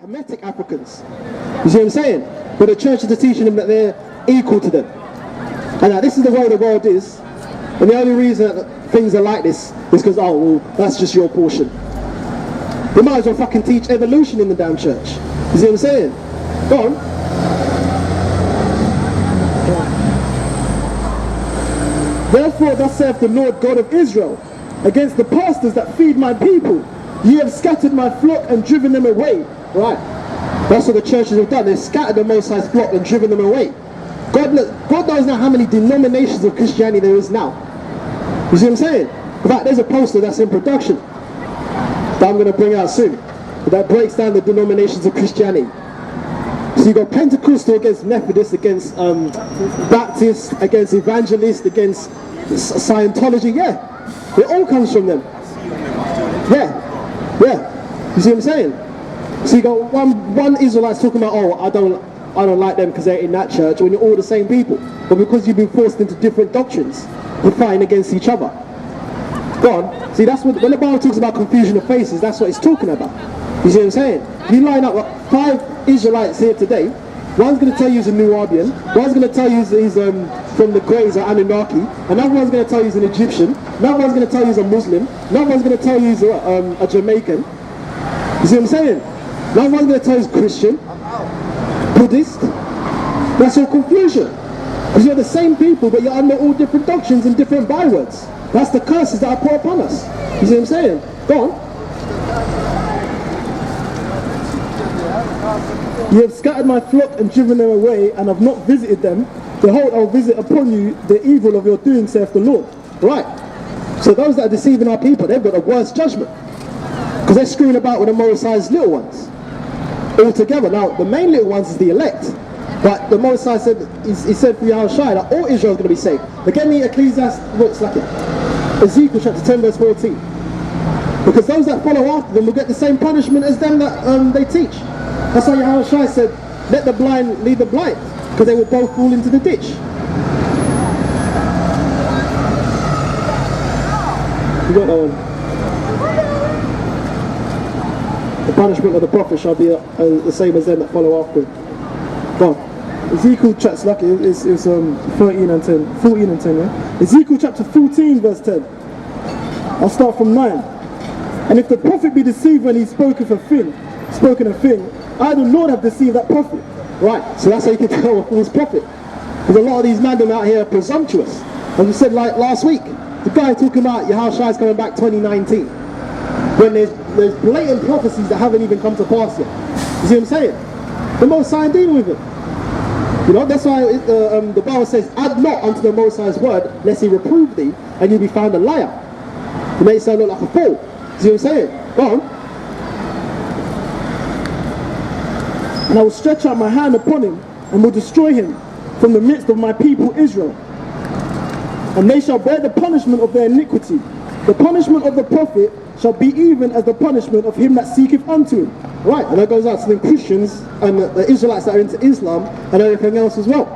Hermetic Africans. You see what I'm saying? But the churches are teaching them that they're equal to them. And now this is the way the world is. And the only reason that things are like this is because, oh, well, that's just your portion. They might as well fucking teach evolution in the damn church. You see what I'm saying? Go on. Therefore, thus saith the Lord God of Israel, against the pastors that feed my people, ye have scattered my flock and driven them away. Right. That's what the churches have done. They've scattered the Most High's flock and driven them away. God knows now how many denominations of Christianity there is now. You see what I'm saying? In fact, there's a poster that's in production that I'm going to bring out soon, that breaks down the denominations of Christianity. So you've got Pentecostal against Methodist, against Baptist, against Evangelist, against Scientology. Yeah, it all comes from them. Yeah. You see what I'm saying? So you got one Israelites talking about, oh, I don't like them because they're in that church, when you're all the same people. But because you've been forced into different doctrines, you're fighting against each other. Go on. See, that's what, when the Bible talks about confusion of faces, that's what it's talking about. You see what I'm saying? You line up 5 Israelites here today, one's going to tell you he's a Nubian, one's going to tell you he's from the Greys or Anunnaki, another one's going to tell you he's an Egyptian, another one's going to tell you he's a Muslim, another one's going to tell you he's a Jamaican. You see what I'm saying? Another one's going to tell you he's Christian, Buddhist. That's all confusion. Because you're the same people, but you're under all different doctrines and different bywords. That's the curses that are put upon us. You see what I'm saying? Go on. You have scattered my flock and driven them away, and have not visited them. Behold, I will visit upon you the evil of your doing, saith the Lord. Right. So those that are deceiving our people, they've got a worse judgment. Because they're screwing about with the Most High's little ones. All together. Now, the main little ones is the elect. But the Most High said, he said for Yahushua that all Israel is going to be saved. But get me Ezekiel chapter 10 verse 14. Because those that follow after them will get the same punishment as them that they teach. That's why Yahushua said, let the blind lead the blind. Because they will both fall into the ditch. You got that one. The punishment of the prophet shall be the same as them that follow after him. Go on. Ezekiel chapter 13 and 10. 14 and 10, yeah? Ezekiel chapter 14 verse 10. I'll start from 9. And if the prophet be deceived when he spoken a thing, I the Lord have deceived that prophet. Right, so that's how you can tell a false prophet. Because a lot of these men out here are presumptuous. As we said like last week, the guy talking about Yahushua is coming back 2019. When there's blatant prophecies that haven't even come to pass yet. You see what I'm saying? The Most High dealing with it. You know, that's why the Bible says, add not unto the Most High's word, lest he reprove thee, and you'll be found a liar. You make yourself look like a fool. You see what I'm saying? Go on. And I will stretch out my hand upon him, and will destroy him from the midst of my people Israel. And they shall bear the punishment of their iniquity. The punishment of the prophet shall be even as the punishment of him that seeketh unto him. Right, and that goes out to the Christians and the Israelites that are into Islam and everything else as well.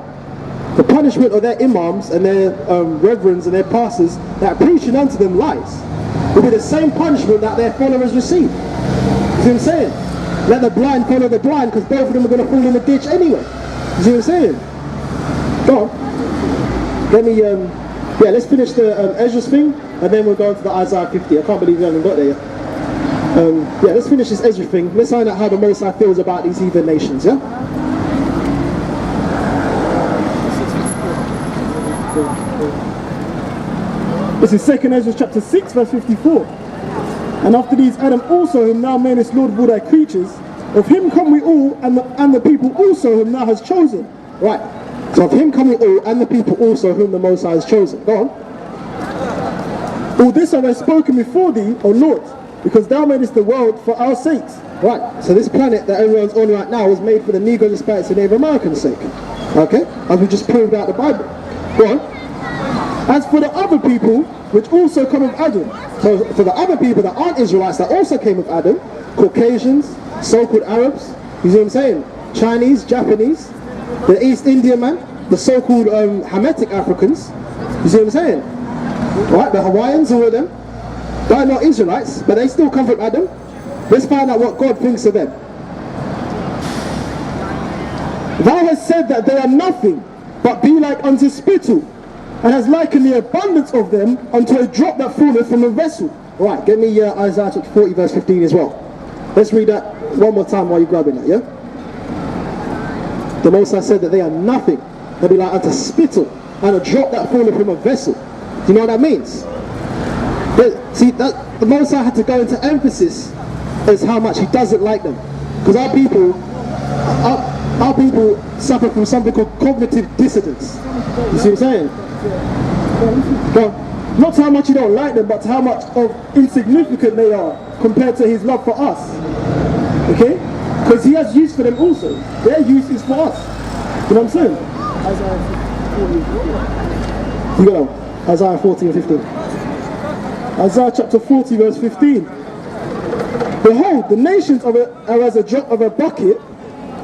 The punishment of their imams and their reverends and their pastors that are preaching unto them lies will be the same punishment that their followers receive. You see what I'm saying? Let the blind follow the blind, because both of them are going to fall in the ditch anyway. You see what I'm saying? Go on. Let me, let's finish the Ezra's thing, and then we'll go on to the Isaiah 50. I can't believe we haven't got there yet. Let's finish this Ezra thing. Let's find out how the Most High feels about these heathen nations, yeah? This is 2nd Ezra chapter 6 verse 54. And after these Adam also, whom thou madest Lord of all thy creatures, of him come we all, and the people also whom thou hast chosen. Right. So of him come we all, and the people also whom the Most High has chosen. Go on. All this have I spoken before thee, O Lord, because thou madest the world for our sakes. Right, so this planet that everyone's on right now was made for the Negroes, Hispanics and Native Americans' sake. Okay, as we just proved out the Bible. Go on. As for the other people, which also come of Adam, so for the other people that aren't Israelites that also came of Adam, Caucasians, so-called Arabs, you see what I'm saying? Chinese, Japanese, the East Indian man, the so-called Hermetic Africans, you see what I'm saying? Right, the Hawaiians, all of them, they're not Israelites, but they still come from Adam. Let's find out what God thinks of them. Thou hast said that they are nothing, but be like unto spittle, and has likened the abundance of them unto a drop that falleth from a vessel. Right, get me Isaiah chapter 40 verse 15 as well. Let's read that one more time while you're grabbing that, yeah? The Most High said that they are nothing. They'll be like unto spittle, and a drop that falleth from a vessel. Do you know what that means? See, the Most High had to go into emphasis as how much he doesn't like them. Because our people suffer from something called cognitive dissonance. You see what I'm saying? Well, not how much you don't like them, but how much of insignificant they are compared to his love for us. Okay? Because he has use for them also. Their use is for us. You know what I'm saying? You got Isaiah 40 and 15. Isaiah chapter 40 verse 15. Behold, the nations are as a drop of a bucket.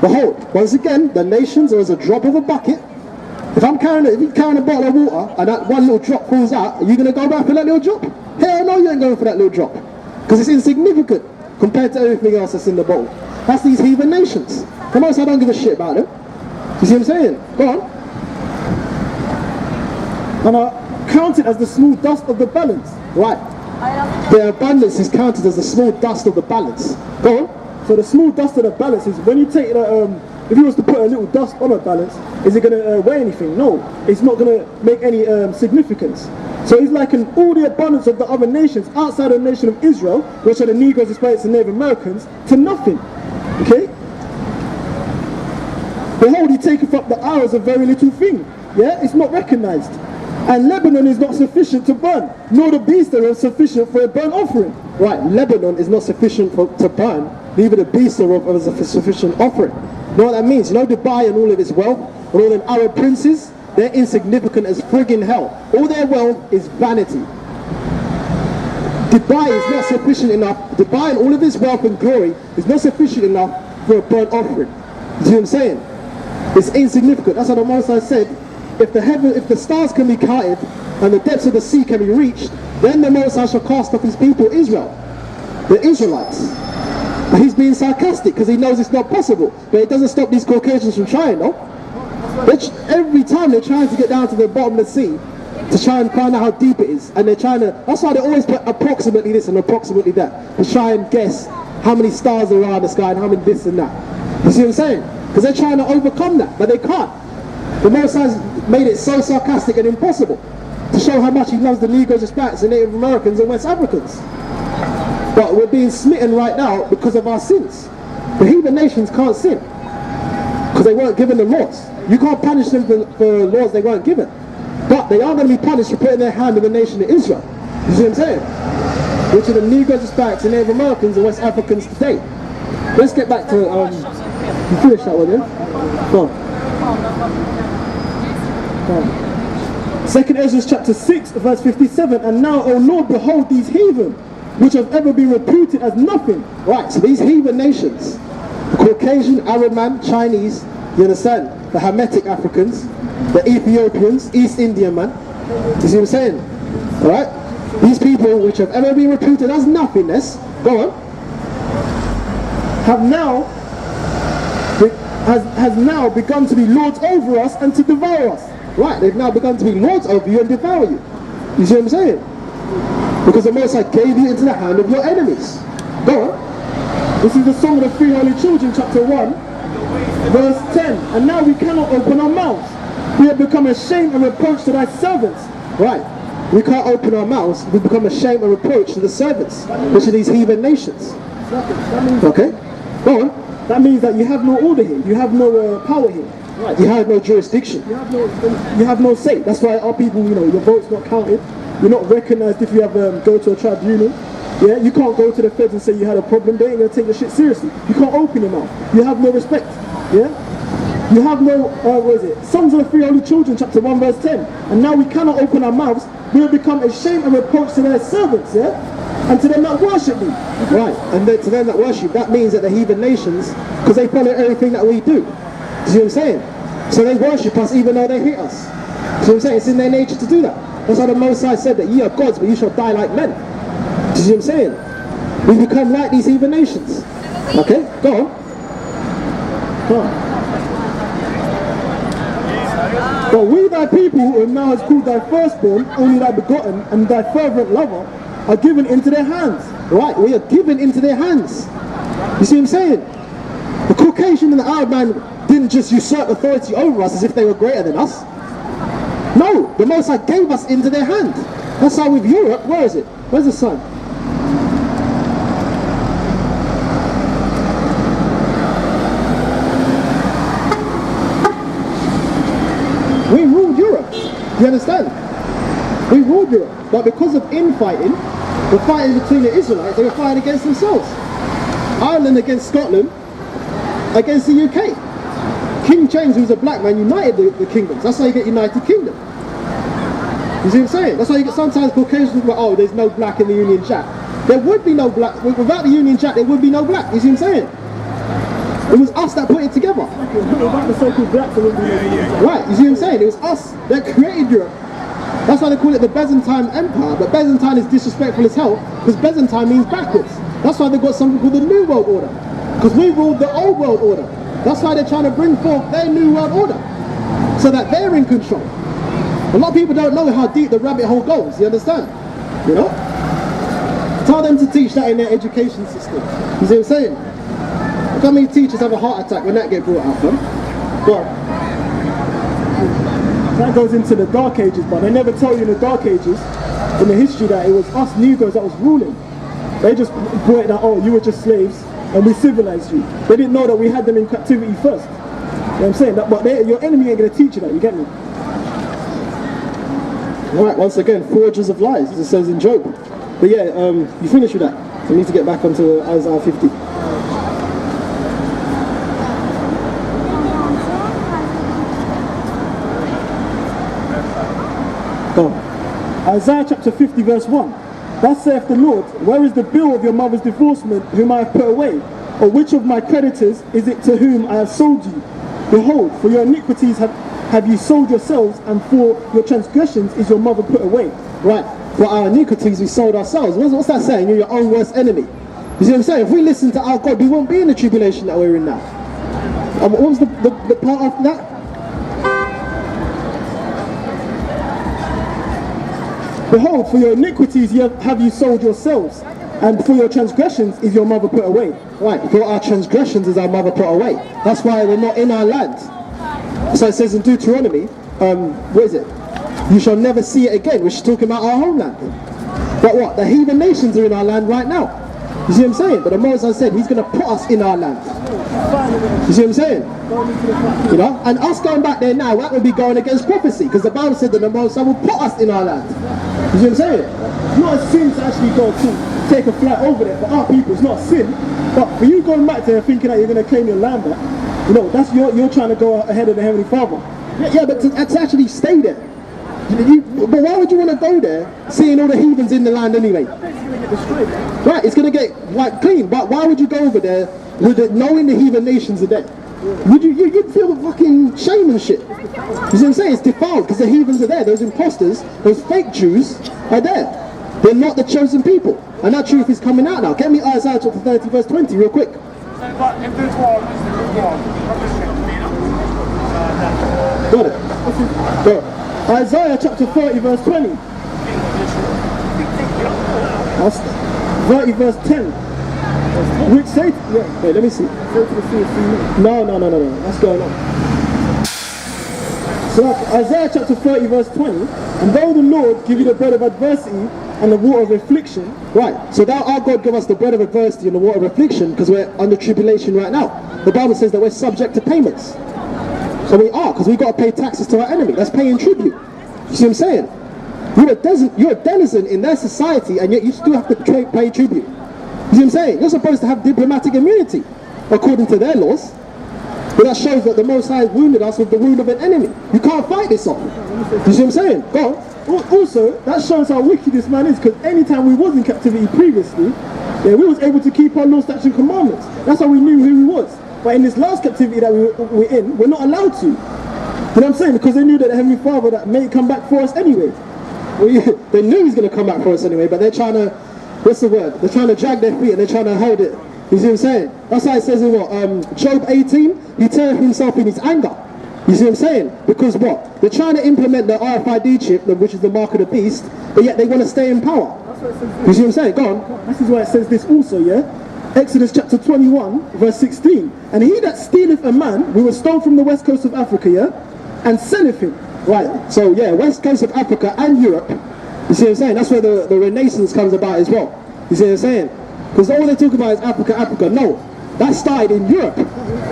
Behold, once again, the nations are as a drop of a bucket. If you're carrying a bottle of water and that one little drop falls out, are you going to go back for that little drop? Hell no, you ain't going for that little drop. Because it's insignificant compared to everything else that's in the bowl. That's these heathen nations. The Most High don't give a shit about them. You see what I'm saying? Go on. And are counted as the small dust of the balance. Right. Their abundance is counted as the small dust of the balance. Go on. So the small dust of the balance is when you take if you was to put a little dust on a balance, is it going to weigh anything? No, it's not going to make any significance. So it's like all the abundance of the other nations outside of the nation of Israel, which are the Negroes, Hispanics and Native Americans, to nothing. Okay? Behold, he taketh up the hour as a very little thing. Yeah, it's not recognized. And Lebanon is not sufficient to burn, nor the beast thereof sufficient for a burnt offering. Right, Lebanon is not sufficient to burn, neither the beast thereof is a sufficient offering. You know what that means? You know Dubai and all of its wealth, and all them Arab princes, they're insignificant as friggin' hell. All their wealth is vanity. Dubai is not sufficient enough. Dubai and all of its wealth and glory is not sufficient enough for a burnt offering. You see what I'm saying? It's insignificant. That's what the Most High said. If the stars can be counted and the depths of the sea can be reached, then the Most High shall cast off his people Israel, the Israelites. And he's being sarcastic because he knows it's not possible. But it doesn't stop these Caucasians from trying, no? Every time they're trying to get down to the bottom of the sea to try and find out how deep it is. And they're trying to, that's why they always put approximately this and approximately that. To try and guess how many stars there are in the sky and how many this and that. You see what I'm saying? Because they're trying to overcome that, but they can't. The Most High made it so sarcastic and impossible to show how much he loves the Negroes, Hispanics and Native Americans and West Africans. But we're being smitten right now because of our sins. The heathen nations can't sin because they weren't given the laws. You can't punish them for laws they weren't given. But they are going to be punished for putting their hand in the nation of Israel. You see what I'm saying? Which are the Negroes, Hispanics and Native Americans and West Africans today. Let's get back to, you finished that one, yeah? Go on. 2nd Ezra chapter 6 verse 57. And now, O Lord, behold these heathen, which have ever been reputed as nothing. Right, so these heathen nations, the Caucasian, Arab man, Chinese, you understand? The Hamitic Africans, the Ethiopians, East Indian man. You see what I'm saying? Alright? These people which have ever been reputed as nothingness, go on, have now has now begun to be lords over us and to devour us. Right, they've now begun to be lords over you and devour you. You see what I'm saying? Because the Most High gave you into the hand of your enemies. Go on. This is the Song of the Three Holy Children, chapter 1, verse 10. And now we cannot open our mouths. We have become a shame and reproach to thy servants. Right. We can't open our mouths. We become a shame and reproach to the servants, which are these heathen nations. Okay? Go on. That means that you have no order here. You have no power here. Right. You have no jurisdiction. You have no say. That's why our people, you know, your vote's not counted. You're not recognized if you have go to a tribunal. Yeah, you can't go to the feds and say you had a problem. They ain't gonna take your shit seriously. You can't open your mouth. You have no respect. Yeah, you have no. What is it? Songs of the Three Holy Children, chapter 1, verse 10. And now we cannot open our mouths. We have become a shame and reproach to their servants. Yeah, and to them that worship me. Right, and then to them that worship, that means that the heathen nations, because they follow everything that we do. You see what I'm saying? So they worship us even though they hate us. See what I'm saying? It's in their nature to do that. That's why the Most High said that ye are gods, but you shall die like men. Do you see what I'm saying? We become like these heathen nations. Okay, go on. Go on. But we thy people, whom thou hast called thy firstborn, only thy begotten, and thy fervent lover, are given into their hands. Right, we are given into their hands. You see what I'm saying? The Caucasian and the Arab man didn't just usurp authority over us as if they were greater than us. No, the Most High gave us into their hand. That's how with Europe, where is it? Where's the sun? We ruled Europe. You understand? We ruled Europe. But because of infighting, the fighting between the Israelites, they were fighting against themselves. Ireland against Scotland, against the UK. King James, who was a black man, united the kingdoms. That's how you get United Kingdom. You see what I'm saying? That's why you get sometimes Caucasians go, oh, there's no black in the Union Jack. There would be no black. Without the Union Jack, there would be no black. You see what I'm saying? It was us that put it together. Without the so-called blacks, there wouldn't be no black. Right, you see what I'm saying? It was us that created Europe. That's why they call it the Byzantine Empire. But Byzantine is disrespectful as hell, because Byzantine means backwards. That's why they've got something called the New World Order. Because we ruled the Old World Order. That's why they're trying to bring forth their New World Order, so that they're in control. A lot of people don't know how deep the rabbit hole goes, you understand? You know? Tell them to teach that in their education system. You see what I'm saying? Look how many teachers have a heart attack when that gets brought out, man. But that goes into the Dark Ages, but they never tell you in the Dark Ages, in the history, that it was us Negroes that was ruling. They just brought it that, oh, you were just slaves, and we civilized you. They didn't know that we had them in captivity first. You know what I'm saying? But your enemy ain't going to teach you that, you get me? Right, once again, forgers of lies, as it says in Job. But yeah, you finish with that. So we need to get back onto Isaiah 50. Oh. Isaiah chapter 50 verse 1. Thus saith the Lord, where is the bill of your mother's divorcement, whom I have put away? Or which of my creditors is it to whom I have sold you? Behold, for your iniquities have you sold yourselves, and for your transgressions is your mother put away. Right, for our iniquities we sold ourselves. What's that saying? You're your own worst enemy. You see what I'm saying? If we listen to our God, we won't be in the tribulation that we're in now. And what was the part after that? Behold, for your iniquities have you sold yourselves, and for your transgressions is your mother put away. Right, for our transgressions is our mother put away. That's why we're not in our land. So it says in Deuteronomy, what is it? You shall never see it again, which is talking about our homeland. But what? The heathen nations are in our land right now. You see what I'm saying? But the Moses said he's going to put us in our land. You see what I'm saying? You know? And us going back there now, that would be going against prophecy, because the Bible said that the Moses will put us in our land. You see what I'm saying? It's not a sin to actually go to take a flight over there. For our people, it's not a sin. But for you going back there thinking that you're going to claim your land back, you know, that's you're trying to go ahead of the Heavenly Father. Yeah, but to actually stay there. But why would you want to go there, seeing all the heathens in the land anyway? Right, it's going to get wiped clean. But why would you go over there with it, knowing the heathen nations are there? You'd feel fucking shame and shit. You see what I'm saying? It's defiled because the heathens are there. Those imposters, those fake Jews are there. They're not the chosen people. And that truth is coming out now. Get me Isaiah chapter 30 verse 20 real quick. Got it. Go. Isaiah chapter 30 verse 20. 30 verse 10. Which say, yeah, wait, let me see. No, that's going on. So Isaiah chapter 30 verse 20. And though the Lord give you the bread of adversity and the water of affliction, right, so now our God give us the bread of adversity and the water of affliction because we're under tribulation right now. The Bible says that we're subject to payments. So we are, because we've got to pay taxes to our enemy. That's paying tribute. You see what I'm saying? You're a denizen in their society, and yet you still have to pay tribute. You see what I'm saying? You're supposed to have diplomatic immunity, according to their laws. But that shows that the Most High wounded us with the wound of an enemy. You can't fight this off. You see what I'm saying? Go on. Also, that shows how wicked this man is, because anytime we was in captivity previously, we was able to keep our law, statutes, and commandments. That's how we knew who he was. But in this last captivity that we're in, we're not allowed to. You know what I'm saying? Because they knew that the Heavenly Father that may come back for us anyway. They knew he's going to come back for us anyway, but they're trying to, what's the word? They're trying to drag their feet and they're trying to hold it. You see what I'm saying? That's why it says in what? Job 18, he teareth himself in his anger. You see what I'm saying? Because what? They're trying to implement the RFID chip, which is the mark of the beast, but yet they want to stay in power. You see what I'm saying? Go on. This is why it says this also, yeah? Exodus chapter 21, verse 16. And he that stealeth a man, we will stole from the west coast of Africa, yeah? And selleth him. Right, so yeah, west coast of Africa and Europe. You see what I'm saying? That's where the Renaissance comes about as well. You see what I'm saying? Because all they talk about is Africa, Africa. No, that started in Europe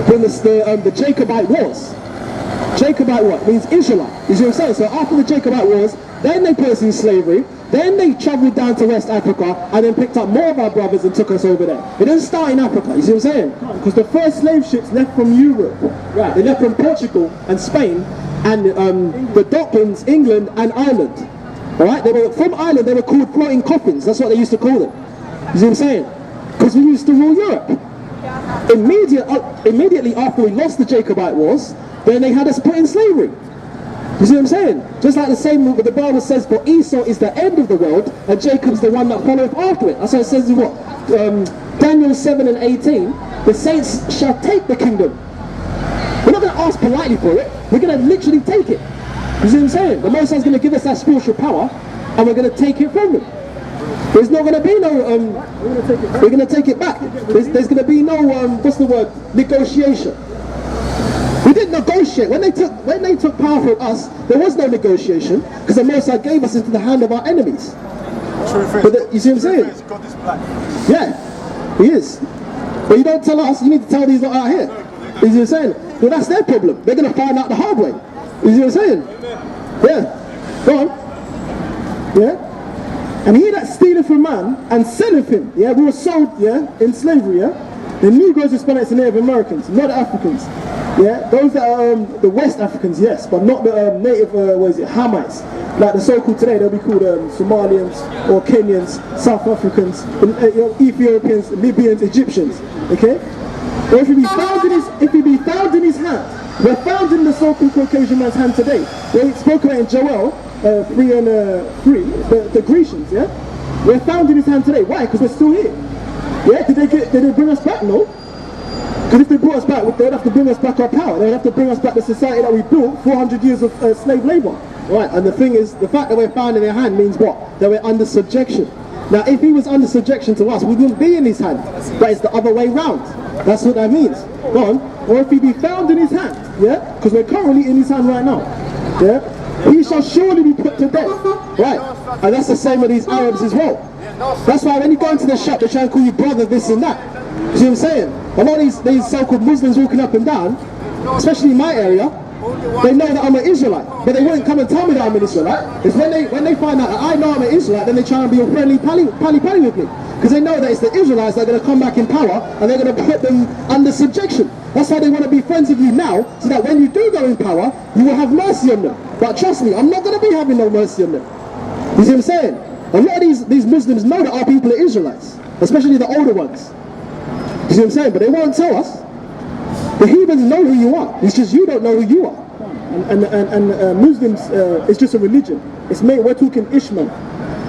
when the Jacobite Wars. Jacobite what? Means Israelite. You see what I'm saying? So after the Jacobite Wars, then they put us in slavery, then they travelled down to West Africa and then picked up more of our brothers and took us over there. It didn't start in Africa, you see what I'm saying? Because the first slave ships left from Europe. Right, they left from Portugal and Spain and the Docklands, England and Ireland. Alright, they were from Ireland, they were called floating coffins. That's what they used to call them. You see what I'm saying? Because we used to rule Europe. Immediately after we lost the Jacobite Wars, then they had us put in slavery. You see what I'm saying? Just like the same what the Bible says, for Esau is the end of the world and Jacob's the one that followeth after it. That's what it says in what? Daniel 7 and 18, the saints shall take the kingdom. We're not going to ask politely for it, we're going to literally take it. You see what I'm saying? The Most High is going to give us that spiritual power and we're going to take it from them. There's not going to be no, we're going to take it back. There's going to be no, what's the word, negotiation. We didn't negotiate. When they took power from us, there was no negotiation because the Most High gave us into the hand of our enemies. But you see what I'm saying? God is black. Yeah, he is. But you don't tell us, you need to tell these lot out here. You see what I'm saying? Well, that's their problem. They're going to find out the hard way. You see what I'm saying? Yeah. Go on. Yeah. And he that stealeth a man and selleth him. Yeah, we were sold, yeah, in slavery, yeah. The Negroes, Hispanics and Native Americans, not the Africans. Yeah, those that are the West Africans, yes, but not the native, what is it, Hamites. Like the so-called today, they'll be called Somalians or Kenyans, South Africans, Ethiopians, Libyans, Egyptians. Okay? Or if he be found in his hand, we're found in the so-called Caucasian man's hand today. They spoke about in Joel 3 and 3, the Grecians, yeah? We're found in his hand today. Why? Because we're still here. Yeah? Did they bring us back? No. Because if they brought us back, they'd have to bring us back our power. They'd have to bring us back the society that we built 400 years of slave labour. Right, and the thing is, the fact that we're found in their hand means what? That we're under subjection. Now, if he was under subjection to us, we wouldn't be in his hand. But it's the other way round. That's what that means. Go on. Or if he be found in his hand, yeah? Because we're currently in his hand right now. Yeah? He shall surely be put to death. Right. And that's the same with these Arabs as well. That's why when you go into the shop, they try and call you brother, this and that. You see what I'm saying? A lot of these so-called Muslims walking up and down, especially in my area, they know that I'm an Israelite, but they won't come and tell me that I'm an Israelite. It's when they find out that I know I'm an Israelite, then they try and be a friendly pally with me. Because they know that it's the Israelites that are going to come back in power and they're going to put them under subjection. That's why they want to be friends with you now, so that when you do go in power, you will have mercy on them. But trust me, I'm not going to be having no mercy on them. You see what I'm saying? A lot of these Muslims know that our people are Israelites, especially the older ones. You see what I'm saying? But they won't tell us. The heathens know who you are. It's just you don't know who you are. And Muslims, it's just a religion. It's made. We're talking Ishmael,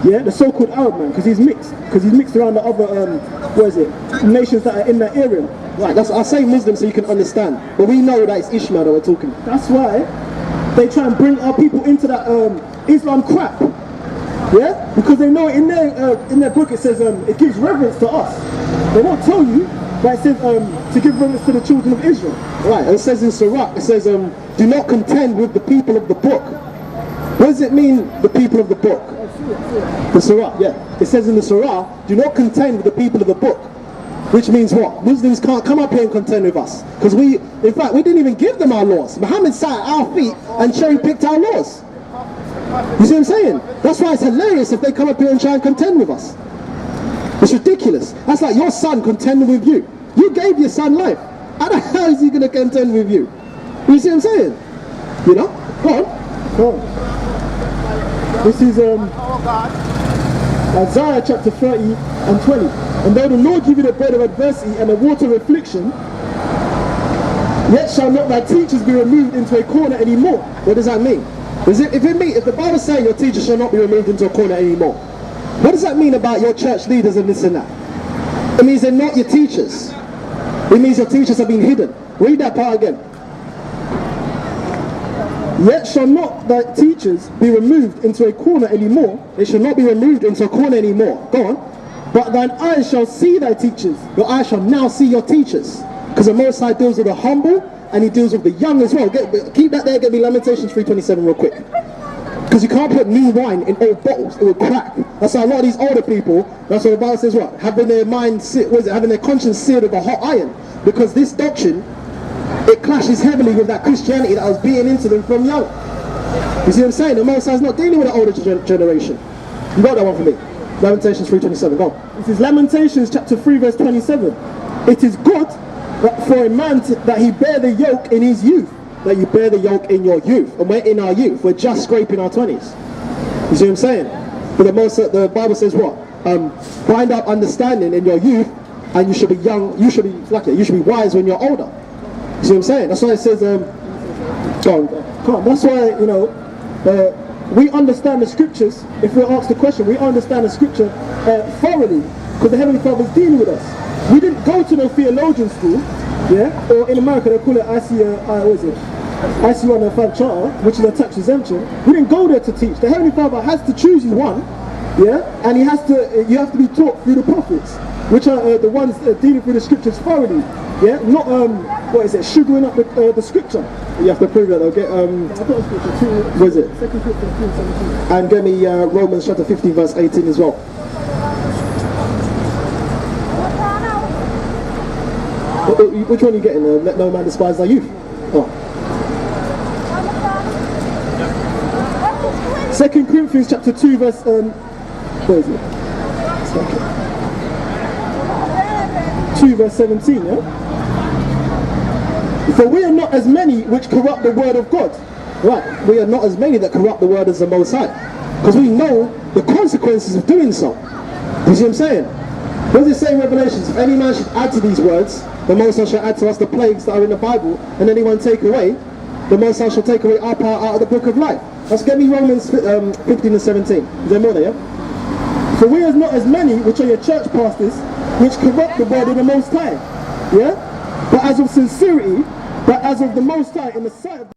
yeah, the so-called Arab man, because he's mixed around the other, nations that are in that area. Right. I say Muslim so you can understand, but we know that it's Ishmael that we're talking. That's why they try and bring our people into that Islam crap. Yeah, because they know in their book it says it gives reverence to us. They won't tell you, but it says to give reverence to the children of Israel. Right, and it says in Surah, it says do not contend with the people of the book. What does it mean, the people of the book? The Surah, yeah. It says in the Surah, do not contend with the people of the book. Which means what? Muslims can't come up here and contend with us. Because in fact, we didn't even give them our laws. Muhammad sat at our feet and cherry-picked our laws. You see what I'm saying? That's why it's hilarious if they come up here and try and contend with us. It's ridiculous. That's like your son contending with you. You gave your son life. How the hell is he going to contend with you? You see what I'm saying? You know? Go on. Go on. This is Isaiah chapter 30 and 20. And though the Lord give you the bread of adversity and the water of affliction, yet shall not thy teachers be removed into a corner anymore. What does that mean? If the Bible is saying your teachers shall not be removed into a corner anymore, what does that mean about your church leaders and this and that? It means they're not your teachers. It means your teachers have been hidden. Read that part again. Yet shall not thy teachers be removed into a corner anymore. They shall not be removed into a corner anymore. Go on. But thine eyes shall see thy teachers. Your eyes shall now see your teachers. Because the Most High deals with the humble and he deals with the young as well. Keep that there. Get me Lamentations 3:27 real quick. Because you can't put new wine in old bottles. It will crack. That's how a lot of these older people, that's what the Bible says, what? Having their mind, having their conscience seared with a hot iron. Because this doctrine, it clashes heavily with that Christianity that was beaten into them from young. You see what I'm saying? The Most High is not dealing with the older generation. You got that one for me? Lamentations 3:27. Go. This is Lamentations chapter 3 verse 27. It is good for a man that he bear the yoke in his youth. That you bear the yoke in your youth. And we're in our youth. We're just scraping our 20s. You see what I'm saying? But the Bible says what? Find out understanding in your youth, and you should be young. You should be like it. You should be wise when you're older. You see what I'm saying? That's why it says, come on. That's why, we understand the scriptures. If we're asked the question, we understand the scripture thoroughly, because the Heavenly Father is dealing with us. We didn't go to no theologian school, yeah? Or in America they call it IC 105 charter, which is a tax exemption. We didn't go there to teach. The Heavenly Father has to choose his one, yeah? And you have to be taught through the prophets, which are the ones dealing through the scriptures thoroughly. Yeah, not sugaring up the scripture. You have to prove that, okay? What is it? 2 Corinthians 3:17. And get me Romans chapter 15 verse 18 as well. Which one are you getting? Let no man despise thy youth. Oh. 2 Corinthians chapter 2 verse where is it? 2 verse 17, yeah? For we are not as many which corrupt the word of God. Right, we are not as many that corrupt the word as the Most High. Because we know the consequences of doing so. You see what I'm saying? What does it say in Revelations? If any man should add to these words, the Most High shall add to us the plagues that are in the Bible, and anyone take away, the Most High shall take away our part out of the book of life. Let's get me Romans 15 and 17. Is there more there, yeah? For we are not as many, which are your church pastors, which corrupt the word of the Most High. Yeah? But as of sincerity, but as of the Most High in the sight of